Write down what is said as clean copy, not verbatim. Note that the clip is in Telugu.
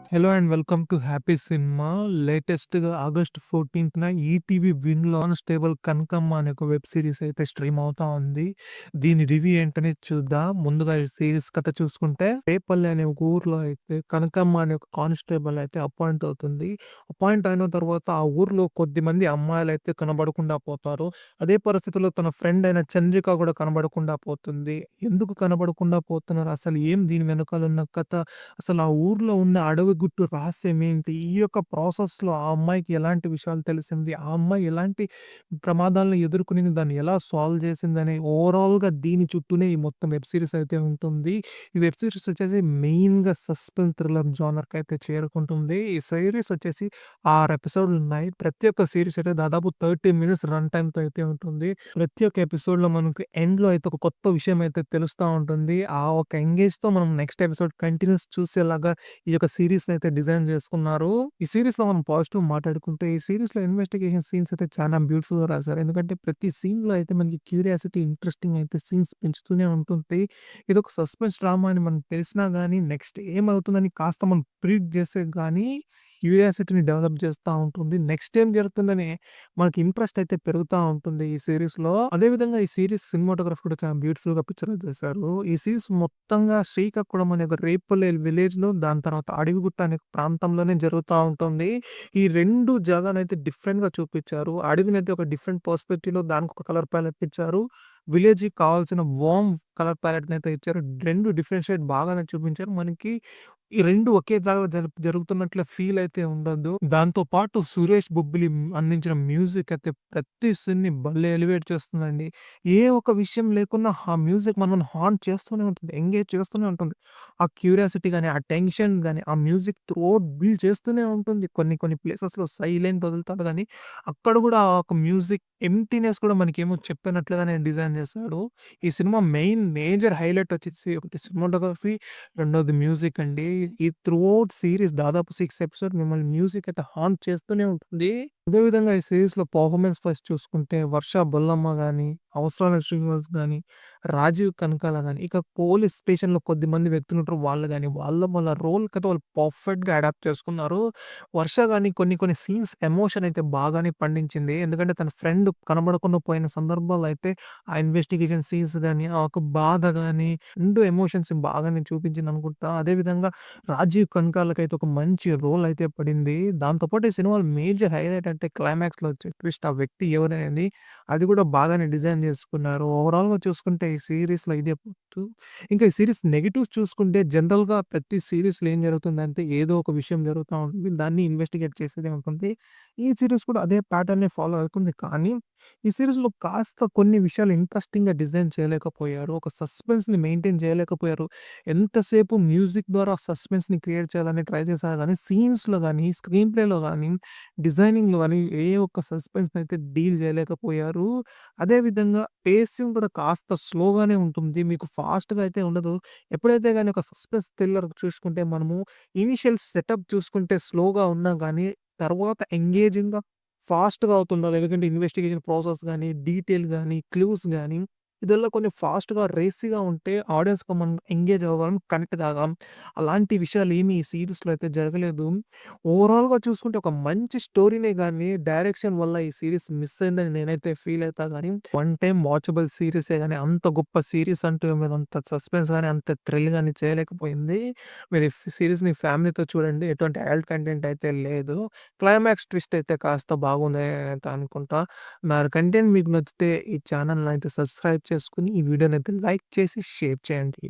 Hello and welcome to happy cinema. లేటెస్ట్‌గా ఆగస్ట్ 14థ్ ఈటీవీ విన్‌లో 'కానిస్టేబుల్ కనకమ్మ' అనే ఒక వెబ్ సీరీస్ అయితే స్ట్రీమ్ అవుతా ఉంది. దీని రివ్యూ ఏంటనేది చూద్దాం. ముందుగా ఈ సీరీస్ కథ చూసుకుంటే, రేపల్లి అనే ఒక ఊర్లో అయితే కనకమ్మ అనే ఒక కానిస్టేబుల్ అయితే అపాయింట్ అవుతుంది. అపాయింట్ అయిన తర్వాత ఆ ఊర్లో కొద్దిమంది అమ్మాయిలైతే కనబడకుండా పోతారు. అదే పరిస్థితిలో తన ఫ్రెండ్ అయిన చంద్రిక కూడా కనబడకుండా పోతుంది. ఎందుకు కనబడకుండా పోతున్నారు? అసలు ఏం దీని వెనకాల ఉన్న కథ? అసలు ఆ ఊర్లో ఉన్న అడవి గుట్టు రహస్యం ఏంటి? ఈ యొక్క ప్రాసెస్‌లో ఆ అమ్మాయికి ఎలాంటి విషయాలు తెలిసింది? ఆ అమ్మాయి ఎలాంటి ప్రమాదాలను ఎదుర్కొనింది? దాన్ని ఎలా సాల్వ్ చేసిందని ఓవరాల్‌గా దీని చుట్టూనే ఈ మొత్తం వెబ్ సీరీస్ అయితే ఉంటుంది. ఈ వెబ్ సీరీస్ వచ్చేసి మెయిన్‌గా సస్పెన్స్ థ్రిల్లర్ జోనర్‌కైతే చేరుకుంటుంది. ఈ సీరీస్ వచ్చేసి 6 ఎపిసోడ్‌లున్నాయి. ప్రతి ఒక్క సీరీస్ అయితే దాదాపు 30 మినిట్స్ రన్ టైమ్‌తో అయితే ఉంటుంది. ప్రతి ఒక్క ఎపిసోడ్‌లో మనకు ఎండ్‌లో అయితే ఒక కొత్త విషయం అయితే తెలుస్తా ఉంటుంది. ఆ ఒక ఎంగేజ్‌తో మనం నెక్స్ట్ ఎపిసోడ్ కంటిన్యూస్ చూసేలాగా ఈ యొక్క సీరీస్‌నైతే డిజైన్ జేసుకున్నారు. ఈ సీరీస్‌లో మనం పాజిటివ్ మాట్లాడుకుంటే, ఈ సీరీస్‌లో ఇన్వెస్టిగేషన్ సీన్స్ అయితే చాలా బ్యూటిఫుల్‌గా రాశారు. ఎందుకంటే ప్రతి సీన్‌లో అయితే మనకి క్యూరియాసిటీ, ఇంట్రెస్టింగ్ అయితే సీన్స్ పెంచుతూనే ఉంటుంది. ఇదొక సస్పెన్స్ డ్రామా అని మనకు తెలిసినా గానీ, నెక్స్ట్ ఏమవుతుందని కాస్త మనం ప్రిడిక్ట్ చేస్తే గానీ, క్యూరియాసిటీని డెవలప్ చేస్తా ఉంటుంది. నెక్స్ట్ ఏం జరుగుతుందని మనకి ఇంట్రెస్ట్ అయితే పెరుగుతా ఉంటుంది ఈ సీరీస్‌లో. అదే విధంగా ఈ సీరీస్ సినిమాటోగ్రఫీ కూడా చాలా బ్యూటిఫుల్‌గా పిక్చరైజ్ చేశారు. ఈ సీరీస్ మొత్తంగా శ్రీకాకుళం అనే ఒక రేపల్లె విలేజ్‌లో, దాని తర్వాత అడవిగుట్ట అనే ప్రాంతంలోనే జరుగుతా ఉంటుంది. ఈ 2 జాగానైతే డిఫరెంట్‌గా చూపిచ్చారు. అడవినైతే ఒక డిఫరెంట్ పర్స్పెక్టివ్‌లో దానికొక కలర్ ప్యాలెట్ ఇచ్చారు. విలేజ్‌కి కావాల్సిన వార్మ్ కలర్ ప్యాలెట్‌నైతే ఇచ్చారు. 2 డిఫరెన్షియేట్ బాగానే చూపించారు. మనకి ఈ 2 ఒకే జాగాలో జరుగుతున్నట్లే ఫీల్ అయితే ఉండదు. దాంతో పాటు సురేష్ బొబ్బిలి అందించిన మ్యూజిక్ అయితే ప్రతి సీన్‌ని భలే ఎలివేట్ చేస్తుందండి. ఏ ఒక్క విషయం లేకున్నా ఆ మ్యూజిక్ మనల్ని హాంట్ చేస్తూనే ఉంటుంది. ఎంగేజ్ చేస్తూనే ఉంటుంది. ఆ క్యూరియాసిటీ గాని, ఆ టెన్షన్ గాని, ఆ మ్యూజిక్ త్రూఅవుట్ బిల్డ్ చేస్తూనే ఉంటుంది. కొన్ని కొన్ని ప్లేసెస్‌లో సైలెంట్ వదులుతాడు గానీ, అక్కడ గూడా ఆ ఒక మ్యూజిక్ ఎంప్టీనెస్ కూడా మనకేమో చెప్పినట్లుగానే డిజైన్ చేశాడు. ఈ సినిమా మెయిన్ మేజర్ హైలైట్ వచ్చేసి ఒకటి సినిమాటోగ్రఫీ, రెండోది మ్యూజిక్ అండి. ఈ త్రూఅవుట్ సీరీస్ దాదాపు 6 ఎపిసోడ్ మిమ్మల్ని మ్యూజిక్ అయితే హాంట్ చేస్తూనే ఉంటుంది. అదే విధంగా ఈ సీరీస్‌లో పర్ఫార్మెన్స్ ఫస్ట్ చూసుకుంటే 'వర్ష బొల్లమ్మ' గాని, 'అవసరాల శ్రీనివాస్' గాని, 'రాజీవ్ కనకాల' గాని, ఇక పోలీస్ స్టేషన్‌లో కొద్దిమంది వ్యక్తులుంటారు వాళ్ళు గాని, వాళ్ళ రోల్‌కైతే వాళ్ళు పర్ఫెక్ట్‌గా అడాప్ట్ చేసుకున్నారు. 'వర్ష' గాని కొన్ని కొన్ని సీన్స్ ఎమోషన్ అయితే బాగానే పండించింది. ఎందుకంటే తన ఫ్రెండ్ కనబడకుండా పోయిన సందర్భాల్లో అయితే ఆ ఇన్వెస్టిగేషన్ సీన్స్ గాని, ఆ ఒక బాధ గాని 2 ఎమోషన్స్ బాగానే చూపించిందనుకుంటా. అదే విధంగా 'రాజీవ్ కనకాల'కైతే ఒక మంచి రోల్ అయితే పడింది. దాంతో పాటు ఈ సినిమాలో మేజర్ హైలైట్ అంటే క్లైమాక్స్‌లో వచ్చే ట్విస్ట్, ఆ వ్యక్తి ఎవరనేది అది కూడా బాగానే డిజైన్ చేసుకున్నారు. ఓవరాల్‌గా చూసుకుంటే ఈ సీరీస్‌లో ఇదే పొత్తు. ఇంకా ఈ సీరీస్ నెగెటివ్స్ చూసుకుంటే జనరల్‌గా ప్రతి సీరీస్‌లో ఏం జరుగుతుందంటే ఏదో ఒక విషయం జరుగుతా ఉంటుంది. దాన్ని ఇన్వెస్టిగేట్ చేసేదే ఉంటుంది. ఈ సీరీస్ కూడా అదే ప్యాటర్న్‌నే ఫాలో అవుతుంది. కానీ ఈ సీరీస్‌లో కాస్త కొన్ని విషయాలు ఇంట్రెస్టింగ్‌గా డిజైన్ చేయలేకపోయారు. ఒక సస్పెన్స్‌ని మెయింటైన్ చేయలేకపోయారు. ఎంతసేపు మ్యూజిక్ ద్వారా సస్పెన్స్‌ని క్రియేట్ చేయాలని ట్రై చేశారు గానీ, సీన్స్‌లో గానీ, స్క్రీన్ ప్లేలో గానీ, డిజైనింగ్‌లో గానీ ఏ ఒక్క సస్పెన్స్‌నైతే డీల్ చేయలేకపోయారు. అదే విధంగా పేసింగ్ కూడా కాస్త స్లోగానే ఉంటుంది. మీకు ఫాస్ట్‌గా అయితే ఉండదు. ఎప్పుడైతే గాని ఒక సస్పెన్స్ థ్రిల్లర్ చూసుకుంటే మనము ఇనీషియల్ సెటప్ చూసుకుంటే స్లోగా ఉన్నా గానీ, తర్వాత ఎంగేజింగ్‌గా ఫాస్ట్‌గా అవుతుండాలి. ఎందుకంటే ఇన్వెస్టిగేషన్ ప్రాసెస్ గాని, డీటెయిల్ గాని, క్లూస్ గాని ఇదెల్లా కొంచెం ఫాస్ట్‌గా, రేసీగా ఉంటే ఆడియన్స్‌గా మనం ఎంగేజ్ అవ్వగలం, కనెక్ట్ కాగలం. అలాంటి విషయాలేమి ఈ సీరీస్‌లో అయితే జరగలేదు. ఓవరాల్‌గా చూసుకుంటే ఒక మంచి స్టోరీనే గాని, డైరెక్షన్ వల్ల ఈ సీరీస్ మిస్ అయిందని నేనైతే ఫీల్ అయితా గానీ, వన్ టైమ్ వాచబుల్ సీరీసే గాని, అంత గొప్ప సీరీస్ అంటూ ఏం లేదు. అంత సస్పెన్స్ గాని, అంత థ్రిల్ గాని చేయలేకపోయింది. మీరు ఈ సీరీస్‌ని ఫ్యామిలీతో చూడండి. ఎటువంటి అడల్ట్ కంటెంట్ అయితే లేదు. క్లైమాక్స్ ట్విస్ట్ అయితే కాస్త బాగుందని నేనైతే అనుకుంటా. నా కంటెంట్ మీకు నచ్చితే ఈ ఛానెల్‌ని అయితే సబ్స్క్రైబ్ చేసుకొని, ఈ వీడియోనైతే లైక్ చేసి షేర్ చేయండి.